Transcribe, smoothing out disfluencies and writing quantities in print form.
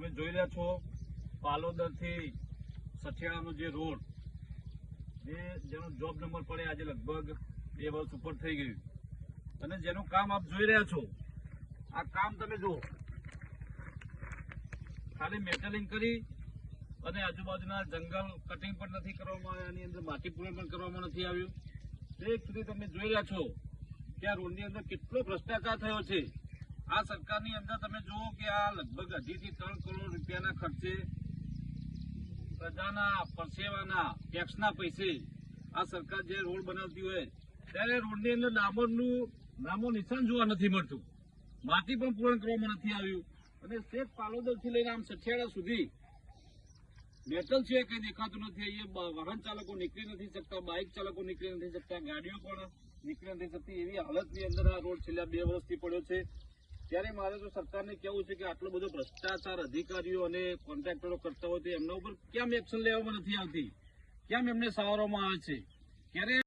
તમે જોઈ રહ્યા છો પાલોદર થી સઠિયાણાનો જે રોડ જેનો જોબ નંબર પડે આજે લગભગ 2 વર્ષ ઉપર થઈ ગયું અને જેનું કામ આપ જોઈ રહ્યા છો આ કામ તમે જુઓ ખાલી મેટલિંગ કરી અને આજુબાજુના જંગલ કટિંગ પણ નથી કરવામાં આવ્યા, એની અંદર માટી પૂરણ પણ કરવામાં નથી આવ્યું। એક સુધી તમે જોઈ રહ્યા છો કે આ રોડની અંદર કેટલો ભ્રષ્ટાચાર થયો છે। આ સરકારની અંદર તમે જુઓ કે આ લગભગ 2.5 થી 3 કરોડ રૂપિયાના ખર્ચે પ્રજાના પરસેવાના ટેક્સના પૈસે આ સરકાર જે રોડ બનાવતી હોય ત્યારે રોડની અંદર ડામરનું નામો નિશાન જોવા નથી મળતું, માટી પણ પૂરણ કરવામાં નથી આવ્યું અને શેખ પાલોદરથી લઈને આમ સઠિયાણા સુધી મેટલ છે કંઈ દેખાતું નથી। અહીંયા વાહન ચાલકો નીકળી નથી શકતા, બાઇક ચાલકો નીકળી નથી શકતા, ગાડીઓ પણ નીકળી નથી શકતી, એવી હાલતની અંદર આ રોડ છેલ્લા 2 વર્ષથી પડ્યો છે। ત્યારે મારે તો સરકારને કહેવું છે કે આટલો બધો ભ્રષ્ટાચાર અધિકારીઓ અને કોન્ટ્રાક્ટરો કરતા હોય તો એમના ઉપર કેમ એક્શન લેવામાં નથી આવતી, કેમ એમને સવારવામાં આવે છે, ક્યારે